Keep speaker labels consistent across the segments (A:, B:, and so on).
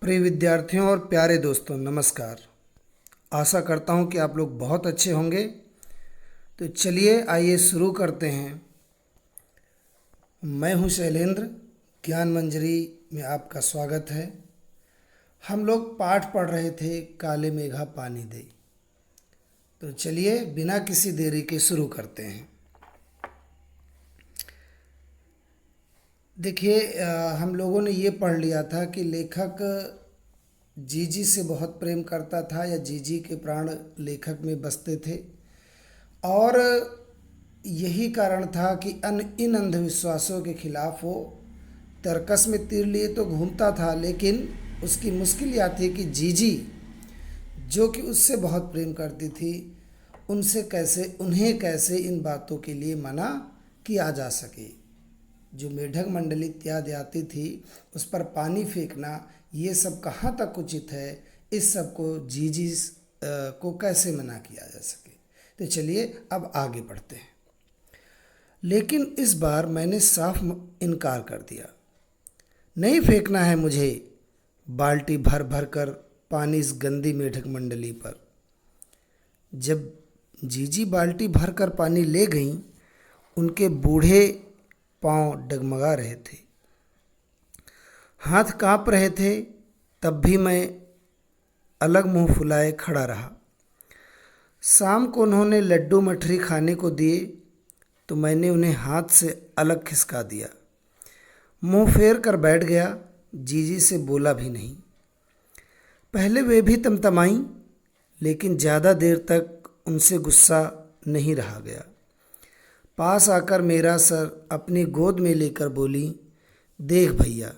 A: प्रिय विद्यार्थियों और प्यारे दोस्तों, नमस्कार। आशा करता हूँ कि आप लोग बहुत अच्छे होंगे। तो चलिए आइए शुरू करते हैं। मैं हूँ शैलेंद्र, ज्ञान मंजरी में आपका स्वागत है। हम लोग पाठ पढ़ रहे थे काले मेघा पानी दे। तो चलिए बिना किसी देरी के शुरू करते हैं। देखिए, हम लोगों ने ये पढ़ लिया था कि लेखक जीजी से बहुत प्रेम करता था या जीजी के प्राण लेखक में बसते थे, और यही कारण था कि इन अंधविश्वासों के खिलाफ वो तर्कस में तीर लिए तो घूमता था, लेकिन उसकी मुश्किल यह थी कि जीजी जो कि उससे बहुत प्रेम करती थी, उन्हें कैसे इन बातों के लिए मना किया जा सके। जो मेढक मंडली इत्यादि आती थी उस पर पानी फेंकना, ये सब कहाँ तक उचित है, इस सब को जीजी को कैसे मना किया जा सके। तो चलिए अब आगे बढ़ते हैं। लेकिन इस बार मैंने साफ इनकार कर दिया। नहीं फेंकना है मुझे बाल्टी भर भर कर पानी इस गंदी मेढक मंडली पर। जब जीजी बाल्टी भर कर पानी ले गईं, उनके बूढ़े पांव डगमगा रहे थे, हाथ कांप रहे थे। तब भी मैं अलग मुंह फुलाए खड़ा रहा। शाम को उन्होंने लड्डू मठरी खाने को दिए तो मैंने उन्हें हाथ से अलग खिसका दिया। मुंह फेर कर बैठ गया, जीजी से बोला भी नहीं। पहले वे भी तमतमाईं, लेकिन ज़्यादा देर तक उनसे गुस्सा नहीं रहा गया। पास आकर मेरा सर अपनी गोद में लेकर बोली, देख भैया,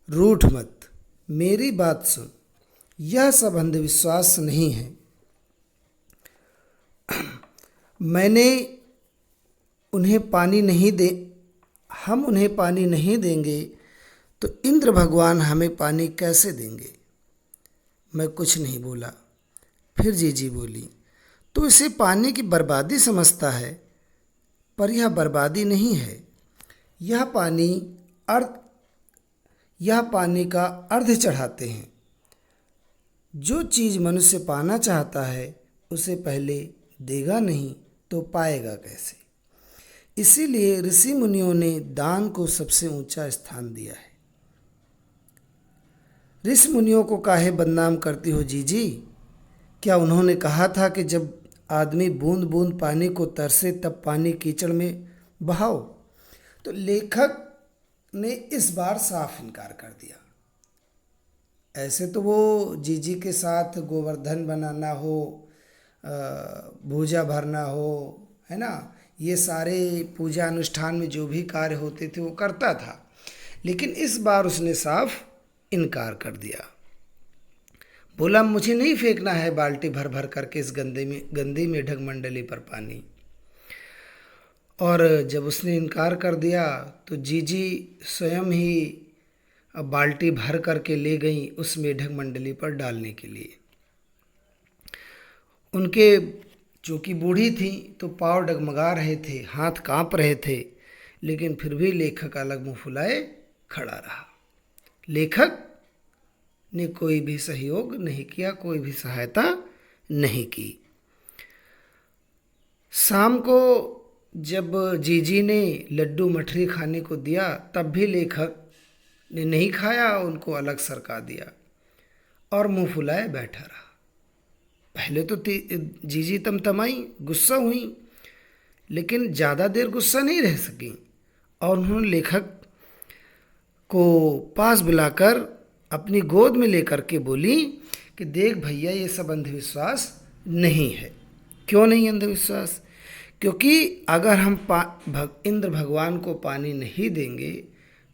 A: रूठ मत, मेरी बात सुन। यह सब अंधविश्वास नहीं है। मैंने उन्हें पानी नहीं दे हम उन्हें पानी नहीं देंगे तो इंद्र भगवान हमें पानी कैसे देंगे। मैं कुछ नहीं बोला। फिर जीजी बोली, तो इसे पानी की बर्बादी समझता है, पर यह बर्बादी नहीं है। यह पानी का अर्ध चढ़ाते हैं। जो चीज़ मनुष्य पाना चाहता है उसे पहले देगा नहीं तो पाएगा कैसे। इसीलिए ऋषि मुनियों ने दान को सबसे ऊंचा स्थान दिया है। ऋषि मुनियों को काहे बदनाम करती हो जीजी? क्या उन्होंने कहा था कि जब आदमी बूंद बूंद पानी को तरसे तब पानी कीचड़ में बहाओ? तो लेखक ने इस बार साफ इनकार कर दिया। ऐसे तो वो जीजी के साथ गोवर्धन बनाना हो, भूजा भरना हो, है ना, ये सारे पूजा अनुष्ठान में जो भी कार्य होते थे वो करता था, लेकिन इस बार उसने साफ इनकार कर दिया। बोला, मुझे नहीं फेंकना है बाल्टी भर भर करके इस गंदी मेढक मंडली पर पानी। और जब उसने इनकार कर दिया तो जीजी स्वयं ही बाल्टी भर करके ले गई उस मेढक मंडली पर डालने के लिए। उनके चूँकि बूढ़ी थी तो पाँव डगमगा रहे थे, हाथ कांप रहे थे, लेकिन फिर भी लेखक अलग मुंह फुलाए खड़ा रहा। लेखक ने कोई भी सहयोग नहीं किया, कोई भी सहायता नहीं की। शाम को जब जीजी ने लड्डू मठरी खाने को दिया तब भी लेखक ने नहीं खाया, उनको अलग सरका दिया और मुंह फुलाए बैठा रहा। पहले तो जीजी तमतमाई, गुस्सा हुई, लेकिन ज़्यादा देर गुस्सा नहीं रह सकी और उन्होंने लेखक को पास बुलाकर अपनी गोद में लेकर के बोली कि देख भैया, ये सब अंधविश्वास नहीं है। क्यों नहीं अंधविश्वास? क्योंकि अगर हम इंद्र भगवान को पानी नहीं देंगे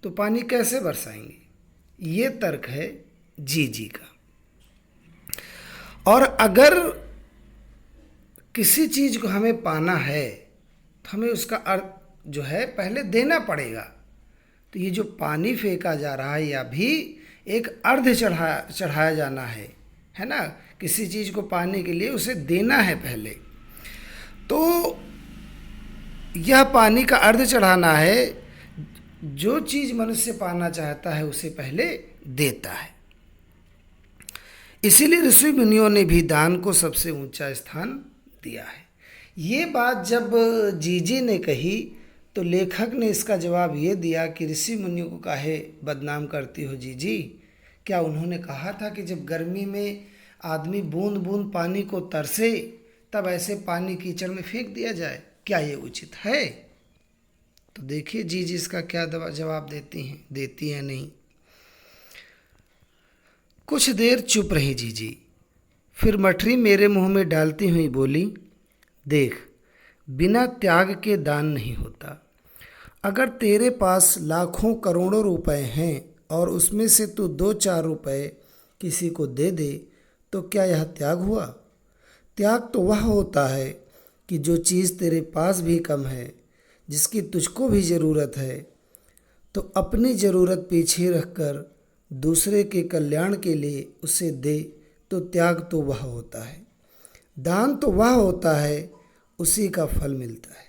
A: तो पानी कैसे बरसाएंगे। ये तर्क है जीजी का। और अगर किसी चीज़ को हमें पाना है तो हमें उसका अर्थ जो है पहले देना पड़ेगा। तो ये जो पानी फेंका जा रहा है यह भी एक अर्ध चढ़ाया जाना है ना। किसी चीज़ को पाने के लिए उसे देना है पहले। तो यह पानी का अर्ध चढ़ाना है जो चीज मनुष्य पाना चाहता है उसे पहले देता है। इसीलिए ऋषि मुनियों ने भी दान को सबसे ऊंचा स्थान दिया है। ये बात जब जीजी ने कही तो लेखक ने इसका जवाब ये दिया कि ऋषि मुनियों को काहे बदनाम करती हो जीजी? क्या उन्होंने कहा था कि जब गर्मी में आदमी बूंद बूंद पानी को तरसे तब ऐसे पानी कीचड़ में फेंक दिया जाए? क्या ये उचित है? तो देखिए जीजी इसका क्या जवाब देती हैं नहीं। कुछ देर चुप रही जीजी, फिर मठरी मेरे मुंह में डालती हुई बोली, देख, बिना त्याग के दान नहीं होता। अगर तेरे पास लाखों करोड़ों रुपए हैं और उसमें से तू 2-4 रुपए किसी को दे दे तो क्या यह त्याग हुआ? त्याग तो वह होता है कि जो चीज़ तेरे पास भी कम है, जिसकी तुझको भी ज़रूरत है, तो अपनी ज़रूरत पीछे रखकर दूसरे के कल्याण के लिए उसे दे, तो त्याग तो वह होता है। दान तो वह होता है, उसी का फल मिलता है।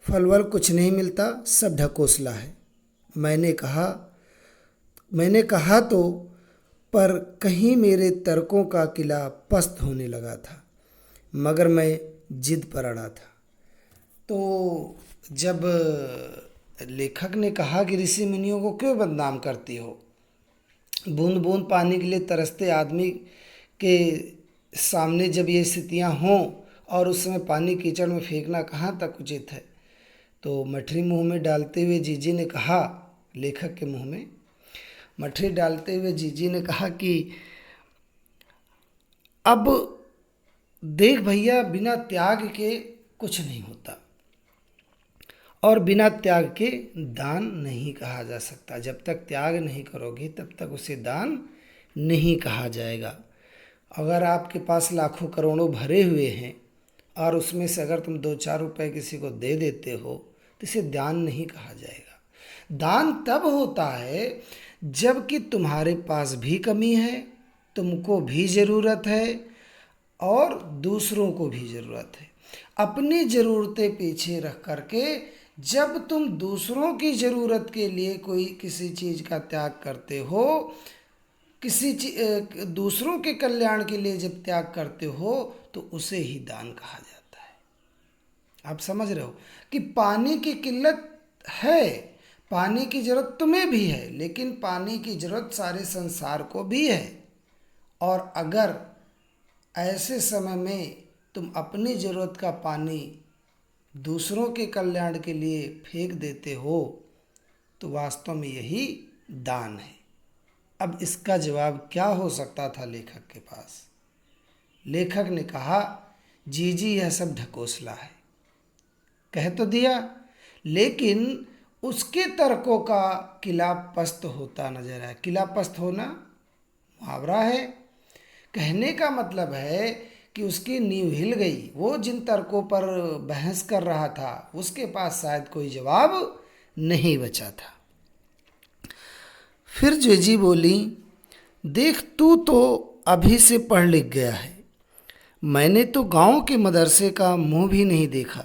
A: फल वल कुछ नहीं मिलता, सब ढकोसला है। मैंने कहा तो, पर कहीं मेरे तर्कों का किला पस्त होने लगा था, मगर मैं जिद पर अड़ा था। तो जब लेखक ने कहा कि ऋषि मुनियों को क्यों बदनाम करती हो, बूंद बूंद पानी के लिए तरसते आदमी के सामने जब ये स्थितियाँ हों और उस समय पानी कीचड़ में फेंकना कहाँ तक उचित है, तो मठरी मुंह में डालते हुए जीजी ने कहा, लेखक के मुंह में मठरी डालते हुए जीजी ने कहा कि अब देख भैया, बिना त्याग के कुछ नहीं होता और बिना त्याग के दान नहीं कहा जा सकता। जब तक त्याग नहीं करोगे तब तक उसे दान नहीं कहा जाएगा। अगर आपके पास लाखों करोड़ों भरे हुए हैं और उसमें से अगर तुम 2-4 रुपए किसी को दे देते हो तो इसे दान नहीं कहा जाएगा। दान तब होता है जबकि तुम्हारे पास भी कमी है, तुमको भी ज़रूरत है और दूसरों को भी ज़रूरत है। अपनी ज़रूरतें पीछे रख करके जब तुम दूसरों की ज़रूरत के लिए किसी चीज़ का त्याग करते हो, दूसरों के कल्याण के लिए जब त्याग करते हो तो उसे ही दान कहा जाता है। आप समझ रहे हो कि पानी की किल्लत है, पानी की ज़रूरत तुम्हें भी है, लेकिन पानी की ज़रूरत सारे संसार को भी है। और अगर ऐसे समय में तुम अपनी ज़रूरत का पानी दूसरों के कल्याण के लिए फेंक देते हो तो वास्तव में यही दान है। अब इसका जवाब क्या हो सकता था लेखक के पास? लेखक ने कहा, जी यह सब ढकोसला है। कह तो दिया, लेकिन उसके तर्कों का किला पस्त होता नजर आया। किला पस्त होना मुहावरा है। कहने का मतलब है कि उसकी नींव हिल गई। वो जिन तर्कों पर बहस कर रहा था उसके पास शायद कोई जवाब नहीं बचा था। फिर जीजी बोली, देख, तू तो अभी से पढ़ लिख गया है, मैंने तो गांव के मदरसे का मुंह भी नहीं देखा,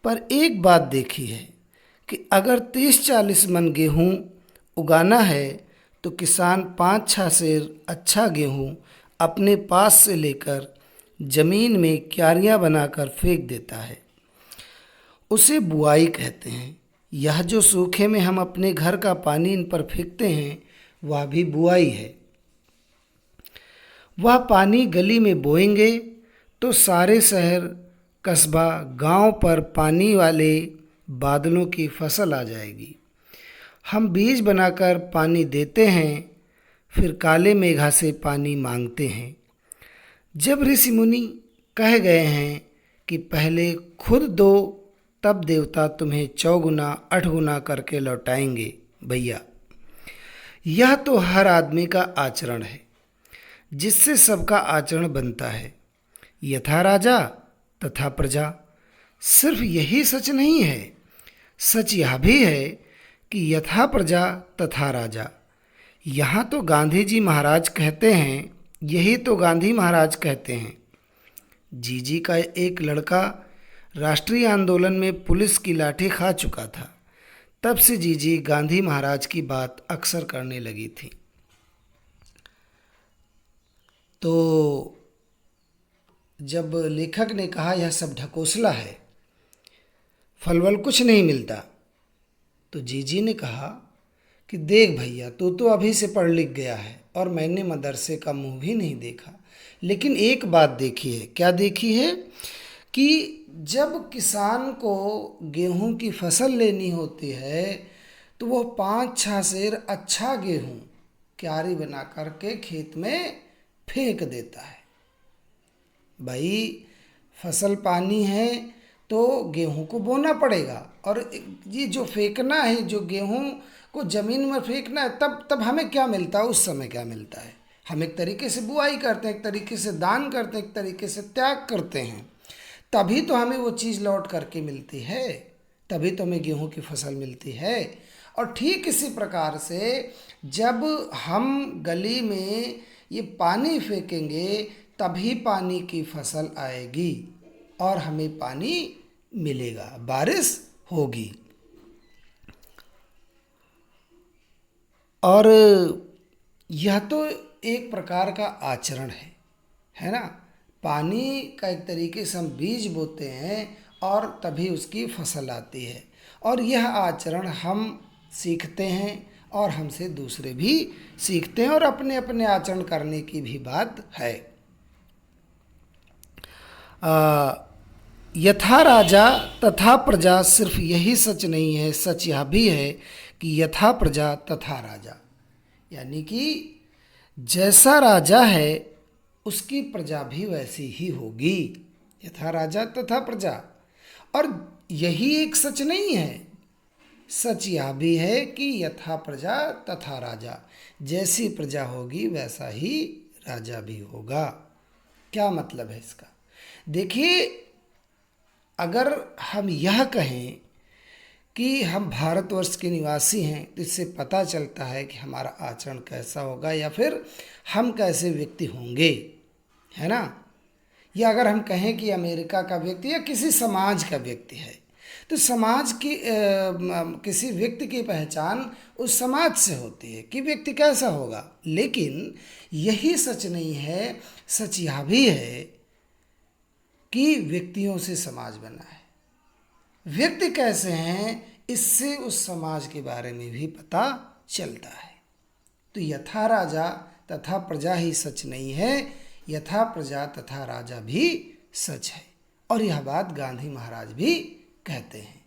A: पर एक बात देखी है कि अगर 30-40 मन गेहूँ उगाना है तो किसान 5-6 सेर अच्छा गेहूँ अपने पास से लेकर जमीन में क्यारियाँ बनाकर फेंक देता है। उसे बुआई कहते हैं। यह जो सूखे में हम अपने घर का पानी इन पर फेंकते हैं वह भी बुआई है। वह पानी गली में बोएंगे तो सारे शहर, कस्बा, गांव पर पानी वाले बादलों की फसल आ जाएगी। हम बीज बनाकर पानी देते हैं, फिर काले मेघा से पानी मांगते हैं। जब ऋषि मुनि कह गए हैं कि पहले खुद दो तब देवता तुम्हें 4 गुना 8 गुना करके लौटाएंगे, भैया यह तो हर आदमी का आचरण है जिससे सबका आचरण बनता है। यथा राजा तथा प्रजा। सिर्फ यही सच नहीं है, सच यह भी है कि यथा प्रजा तथा राजा। यहाँ तो गांधी जी महाराज कहते हैं, यही तो गांधी महाराज कहते हैं। जीजी का एक लड़का राष्ट्रीय आंदोलन में पुलिस की लाठी खा चुका था। तब से जीजी गांधी महाराज की बात अक्सर करने लगी थी। तो जब लेखक ने कहा यह सब ढकोसला है, फलवल कुछ नहीं मिलता, तो जीजी ने कहा कि देख भैया, तू तो अभी से पढ़ लिख गया है और मैंने मदरसे का मुंह भी नहीं देखा, लेकिन एक बात देखी है। क्या देखी है? कि जब किसान को गेहूं की फसल लेनी होती है तो वो 5-6 सेर अच्छा गेहूं क्यारी बना करके खेत में फेंक देता है। भाई फसल पानी है तो गेहूं को बोना पड़ेगा, और ये जो फेंकना है, जो गेहूं को ज़मीन में फेंकना है, तब हमें क्या मिलता है? उस समय क्या मिलता है? हम एक तरीके से बुआई करते हैं, एक तरीके से दान करते हैं, एक तरीके से त्याग करते हैं, तभी तो हमें वो चीज़ लौट करके मिलती है, तभी तो हमें गेहूं की फसल मिलती है। और ठीक इसी प्रकार से जब हम गली में ये पानी फेंकेंगे तभी पानी की फसल आएगी और हमें पानी मिलेगा, बारिश होगी। और यह तो एक प्रकार का आचरण है ना। पानी का एक तरीके से हम बीज बोते हैं और तभी उसकी फसल आती है, और यह आचरण हम सीखते हैं और हमसे दूसरे भी सीखते हैं, और अपने अपने आचरण करने की भी बात है। यथा राजा तथा प्रजा, सिर्फ यही सच नहीं है, सच यह भी है कि यथा प्रजा तथा राजा, यानी कि जैसा राजा है उसकी प्रजा भी वैसी ही होगी। यथा राजा तथा प्रजा। और यही एक सच नहीं है, सच यह भी है कि यथा प्रजा तथा राजा, जैसी प्रजा होगी वैसा ही राजा भी होगा। क्या मतलब है इसका? देखिए, अगर हम यह कहें कि हम भारतवर्ष के निवासी हैं तो इससे पता चलता है कि हमारा आचरण कैसा होगा या फिर हम कैसे व्यक्ति होंगे, है ना। या अगर हम कहें कि अमेरिका का व्यक्ति या किसी समाज का व्यक्ति है तो समाज की किसी व्यक्ति की पहचान उस समाज से होती है कि व्यक्ति कैसा होगा। लेकिन यही सच नहीं है, सच यह भी है कि व्यक्तियों से समाज बना है। व्यक्ति कैसे हैं इससे उस समाज के बारे में भी पता चलता है। तो यथा राजा तथा प्रजा ही सच नहीं है, यथा प्रजा तथा राजा भी सच है। और यह बात गांधी महाराज भी कहते हैं।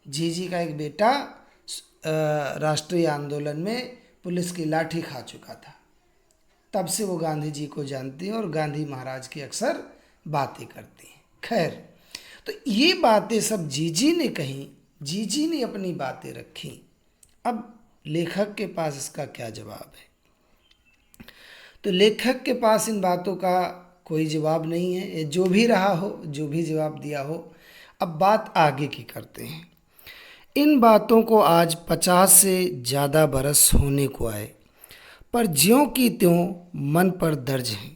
A: जीजी का एक बेटा राष्ट्रीय आंदोलन में पुलिस की लाठी खा चुका था, तब से वो गांधी जी को जानती हैं और गांधी महाराज की अक्सर बातें करती हैं। खैर, तो ये बातें सब जीजी ने कहीं, जीजी ने अपनी बातें रखी। अब लेखक के पास इसका क्या जवाब है? तो लेखक के पास इन बातों का कोई जवाब नहीं है। ये जो भी रहा हो, जो भी जवाब दिया हो, अब बात आगे की करते हैं। इन बातों को आज 50 से ज़्यादा बरस होने को आए, पर ज्यों की त्यों मन पर दर्ज हैं।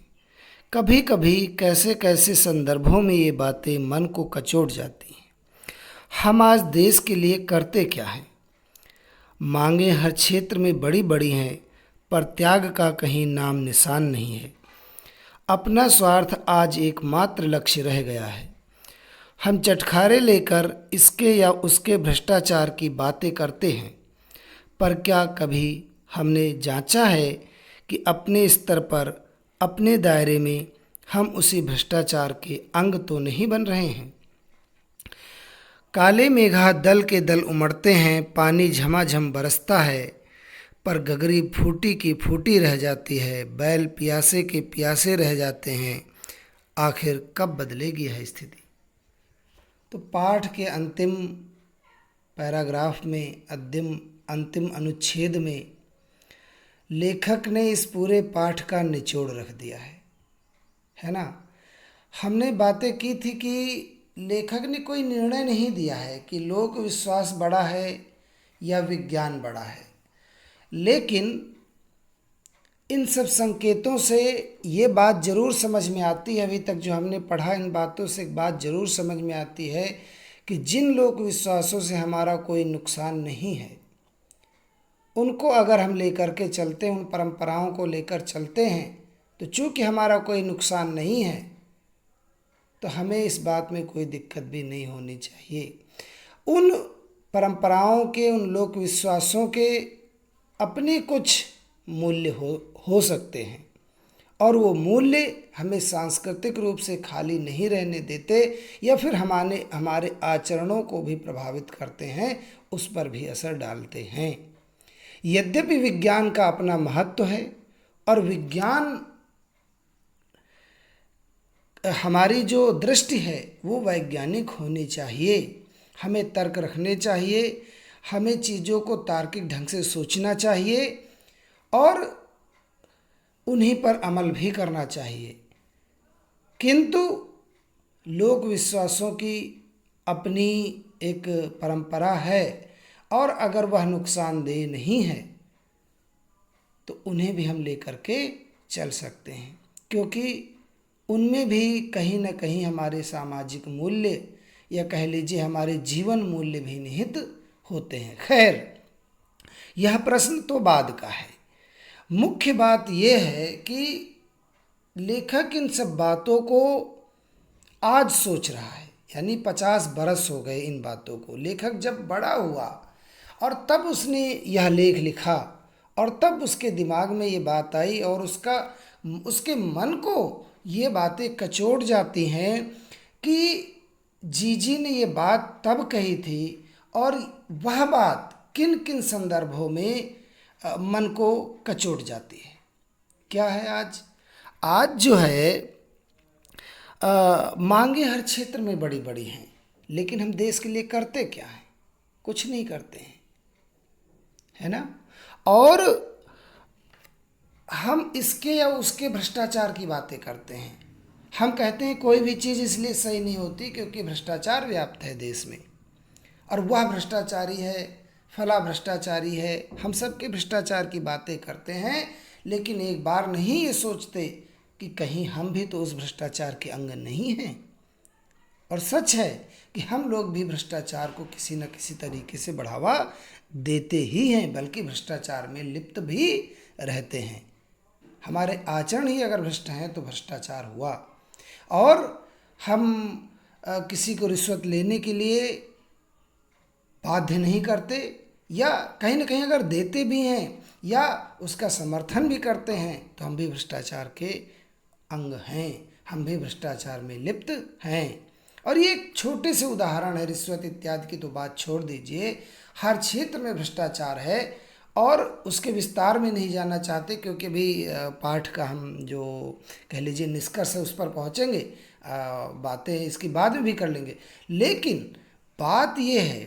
A: कभी कभी कैसे कैसे संदर्भों में ये बातें मन को कचोट जाती हैं। हम आज देश के लिए करते क्या हैं? मांगें हर क्षेत्र में बड़ी बड़ी हैं, पर त्याग का कहीं नाम निशान नहीं है। अपना स्वार्थ आज एकमात्र लक्ष्य रह गया है। हम चटखारे लेकर इसके या उसके भ्रष्टाचार की बातें करते हैं, पर क्या कभी हमने जांचा है कि अपने स्तर पर, अपने दायरे में हम उसी भ्रष्टाचार के अंग तो नहीं बन रहे हैं? काले मेघा दल के दल उमड़ते हैं, पानी झमाझम बरसता है, पर गगरी फूटी की फूटी रह जाती है, बैल प्यासे के प्यासे रह जाते हैं। आखिर कब बदलेगी यह स्थिति? तो पाठ के अंतिम पैराग्राफ में, अंतिम अनुच्छेद में लेखक ने इस पूरे पाठ का निचोड़ रख दिया है ना। हमने बातें की थी कि लेखक ने कोई निर्णय नहीं दिया है कि लोक विश्वास बड़ा है या विज्ञान बड़ा है, लेकिन इन सब संकेतों से ये बात ज़रूर समझ में आती है, अभी तक जो हमने पढ़ा इन बातों से एक बात ज़रूर समझ में आती है कि जिन लोक विश्वासों से हमारा कोई नुकसान नहीं है, उनको अगर हम लेकर के चलते हैं, उन परंपराओं को लेकर चलते हैं, तो चूंकि हमारा कोई नुकसान नहीं है तो हमें इस बात में कोई दिक्कत भी नहीं होनी चाहिए। उन परंपराओं के, उन लोक विश्वासों के अपने कुछ मूल्य हो सकते हैं, और वो मूल्य हमें सांस्कृतिक रूप से खाली नहीं रहने देते, या फिर हमारे आचरणों को भी प्रभावित करते हैं, उस पर भी असर डालते हैं। यद्यपि विज्ञान का अपना महत्व है, और विज्ञान हमारी जो दृष्टि है वो वैज्ञानिक होनी चाहिए, हमें तर्क रखने चाहिए, हमें चीज़ों को तार्किक ढंग से सोचना चाहिए और उन्हीं पर अमल भी करना चाहिए। किंतु लोक विश्वासों की अपनी एक परंपरा है, और अगर वह नुकसानदेह नहीं है तो उन्हें भी हम लेकर के चल सकते हैं, क्योंकि उनमें भी कहीं न कहीं हमारे सामाजिक मूल्य, या कह लीजिए हमारे जीवन मूल्य भी निहित होते हैं। खैर, यह प्रश्न तो बाद का है। मुख्य बात यह है कि लेखक इन सब बातों को आज सोच रहा है, यानी 50 बरस हो गए इन बातों को। लेखक जब बड़ा हुआ और तब उसने यह लेख लिखा, और तब उसके दिमाग में ये बात आई, और उसके मन को ये बातें कचोट जाती हैं कि जीजी ने ये बात तब कही थी, और वह बात किन किन संदर्भों में मन को कचोट जाती है। क्या है आज जो है मांगे हर क्षेत्र में बड़ी बड़ी हैं, लेकिन हम देश के लिए करते क्या हैं? कुछ नहीं करते हैं, है ना। और हम इसके या उसके भ्रष्टाचार की बातें करते हैं। हम कहते हैं कोई भी चीज़ इसलिए सही नहीं होती क्योंकि भ्रष्टाचार व्याप्त है देश में, और वह भ्रष्टाचारी है, फला भ्रष्टाचारी है। हम सब के भ्रष्टाचार की बातें करते हैं, लेकिन एक बार नहीं ये सोचते कि कहीं हम भी तो उस भ्रष्टाचार के अंग नहीं हैं। और सच है कि हम लोग भी भ्रष्टाचार को किसी न किसी तरीके से बढ़ावा देते ही हैं, बल्कि भ्रष्टाचार में लिप्त भी रहते हैं। हमारे आचरण ही अगर भ्रष्ट हैं तो भ्रष्टाचार हुआ। और हम किसी को रिश्वत लेने के लिए बाध्य नहीं करते, या कहीं ना कहीं अगर देते भी हैं या उसका समर्थन भी करते हैं, तो हम भी भ्रष्टाचार के अंग हैं, हम भी भ्रष्टाचार में लिप्त हैं। और ये एक छोटे से उदाहरण है, रिश्वत इत्यादि की तो बात छोड़ दीजिए, हर क्षेत्र में भ्रष्टाचार है, और उसके विस्तार में नहीं जाना चाहते क्योंकि भी पाठ का हम जो कह लीजिए निष्कर्ष है उस पर पहुँचेंगे, बातें इसकी बाद में भी कर लेंगे। लेकिन बात यह है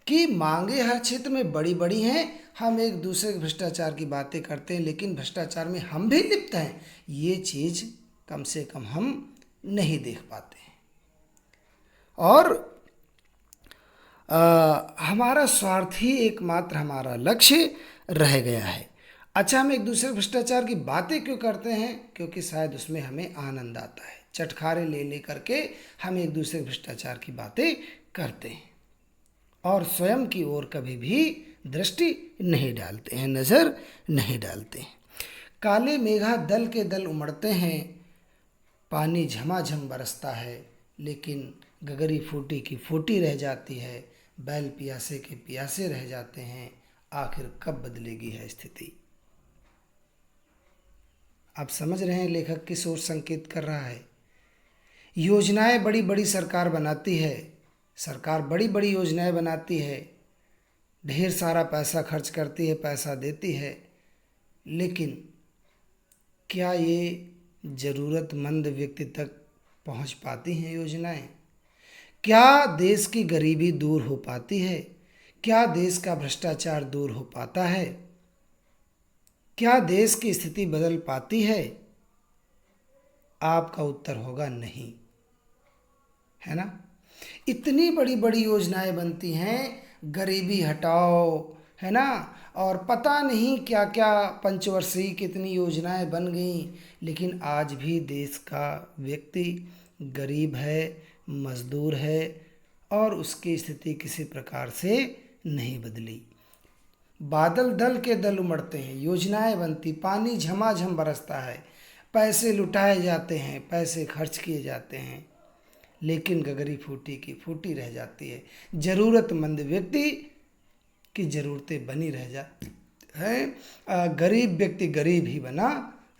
A: कि मांगे हर क्षेत्र में बड़ी बड़ी हैं, हम एक दूसरे के भ्रष्टाचार की बातें करते हैं, लेकिन भ्रष्टाचार में हम भी लिप्त हैं, ये चीज़ कम से कम हम नहीं देख पाते हैं। और हमारा स्वार्थ ही एकमात्र हमारा लक्ष्य रह गया है। अच्छा, हम एक दूसरे भ्रष्टाचार की बातें क्यों करते हैं? क्योंकि शायद उसमें हमें आनंद आता है, चटखारे ले करके हम एक दूसरे भ्रष्टाचार की बातें करते हैं, और स्वयं की ओर कभी भी दृष्टि नहीं डालते हैं, नज़र नहीं डालते हैं। काले मेघा दल के दल उमड़ते हैं, पानी झमाझम बरसता है, लेकिन गगरी फूटी की फूटी रह जाती है, बैल पियासे के पियासे रह जाते हैं, आखिर कब बदलेगी है स्थिति। आप समझ रहे हैं लेखक की सोच संकेत कर रहा है। योजनाएं बड़ी बड़ी सरकार बनाती है, सरकार बड़ी बड़ी योजनाएं बनाती है, ढेर सारा पैसा खर्च करती है, पैसा देती है, लेकिन क्या ये ज़रूरतमंद व्यक्ति तक पहुंच पाती हैं योजनाएं? क्या देश की गरीबी दूर हो पाती है? क्या देश का भ्रष्टाचार दूर हो पाता है? क्या देश की स्थिति बदल पाती है? आपका उत्तर होगा नहीं, है ना। इतनी बड़ी बड़ी योजनाएं बनती हैं, गरीबी हटाओ, है ना, और पता नहीं क्या क्या पंचवर्षीय कितनी योजनाएं बन गई, लेकिन आज भी देश का व्यक्ति गरीब है, मजदूर है, और उसकी स्थिति किसी प्रकार से नहीं बदली। बादल दल के दल उमड़ते हैं, योजनाएं बनती, पानी झमाझम बरसता है, पैसे लुटाए जाते हैं, पैसे खर्च किए जाते हैं, लेकिन गगरी फूटी की फूटी रह जाती है। ज़रूरतमंद व्यक्ति की ज़रूरतें बनी रह जाती हैं, गरीब व्यक्ति गरीब ही बना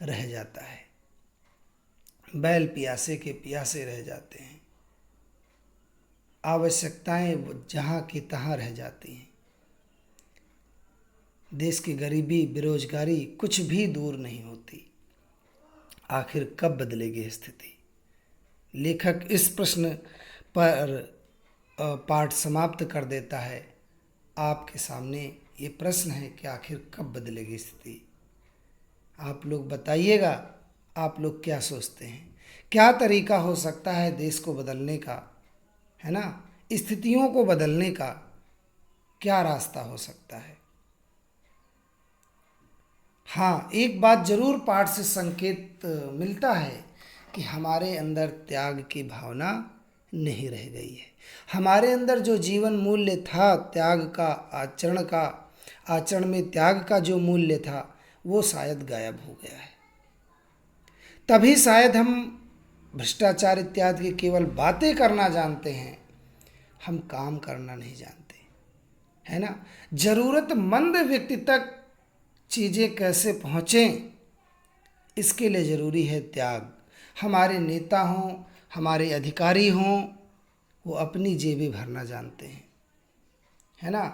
A: रह जाता है। बैल प्यासे के प्यासे रह जाते हैं, आवश्यकताएं जहाँ की तहाँ रह जाती हैं। देश की गरीबी, बेरोजगारी कुछ भी दूर नहीं होती। आखिर कब बदलेगी स्थिति? लेखक इस प्रश्न पर पाठ समाप्त कर देता है। आपके सामने ये प्रश्न है कि आखिर कब बदलेगी स्थिति? आप लोग बताइएगा, आप लोग क्या सोचते हैं? क्या तरीका हो सकता है देश को बदलने का, है ना? स्थितियों को बदलने का क्या रास्ता हो सकता है? हाँ, एक बात जरूर पाठ से संकेत मिलता है कि हमारे अंदर त्याग की भावना नहीं रह गई है। हमारे अंदर जो जीवन मूल्य था, त्याग का, आचरण में त्याग का जो मूल्य था, वो शायद गायब हो गया है। तभी शायद हम भ्रष्टाचार इत्यादि की केवल बातें करना जानते हैं, हम काम करना नहीं जानते, है ना? जरूरतमंद व्यक्ति तक चीज़ें कैसे पहुँचें, इसके लिए ज़रूरी है त्याग। हमारे नेता हों, हमारे अधिकारी हों, वो अपनी जेबें भरना जानते हैं, है ना?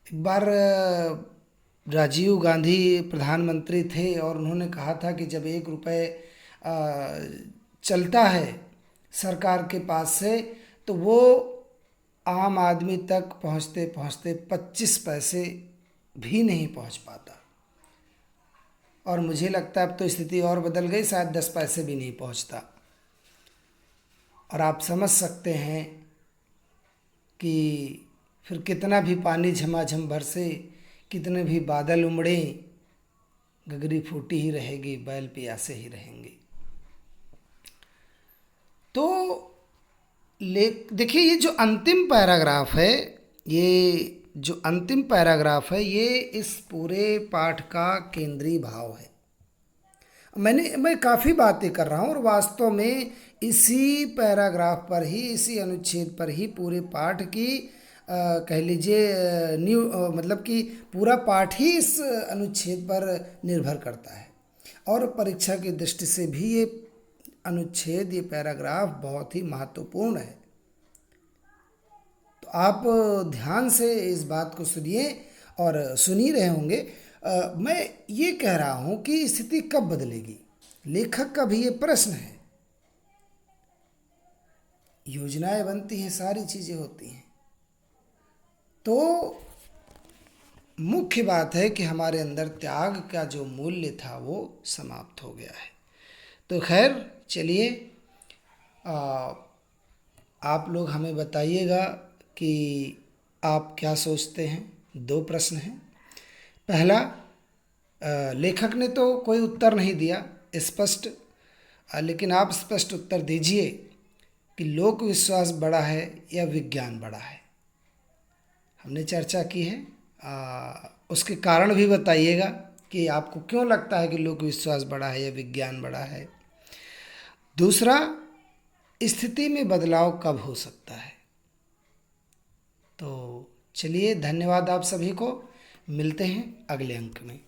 A: एक बार राजीव गांधी प्रधानमंत्री थे और उन्होंने कहा था कि जब 1 रुपये चलता है सरकार के पास से, तो वो आम आदमी तक पहुंचते पहुंचते 25 पैसे भी नहीं पहुंच पाता। और मुझे लगता है अब तो स्थिति और बदल गई, शायद 10 पैसे भी नहीं पहुंचता। और आप समझ सकते हैं कि फिर कितना भी पानी झमाझम बरसे, कितने भी बादल उमड़े, गगरी फूटी ही रहेगी, बैल प्यासे ही रहेंगे। तो देखिए, ये जो अंतिम पैराग्राफ है, ये इस पूरे पाठ का केंद्रीय भाव है। मैं काफ़ी बातें कर रहा हूँ और वास्तव में इसी पैराग्राफ पर ही, इसी अनुच्छेद पर ही पूरे पाठ की कह लीजिए मतलब कि पूरा पाठ ही इस अनुच्छेद पर निर्भर करता है। और परीक्षा की दृष्टि से भी ये अनुच्छेद, ये पैराग्राफ बहुत ही महत्वपूर्ण है। तो आप ध्यान से इस बात को सुनिए और सुन ही रहे होंगे। मैं ये कह रहा हूँ कि स्थिति कब बदलेगी, लेखक का भी ये प्रश्न है। योजनाएं बनती हैं, सारी चीज़ें होती हैं, तो मुख्य बात है कि हमारे अंदर त्याग का जो मूल्य था वो समाप्त हो गया है। तो खैर चलिए, आप लोग हमें बताइएगा कि आप क्या सोचते हैं। 2 प्रश्न हैं। पहला, लेखक ने तो कोई उत्तर नहीं दिया स्पष्ट, लेकिन आप स्पष्ट उत्तर दीजिए कि लोक विश्वास बड़ा है या विज्ञान बड़ा है। हमने चर्चा की है, उसके कारण भी बताइएगा कि आपको क्यों लगता है कि लोक विश्वास बड़ा है या विज्ञान बड़ा है। दूसरा, स्थिति में बदलाव कब हो सकता है। तो चलिए, धन्यवाद आप सभी को। मिलते हैं अगले अंक में।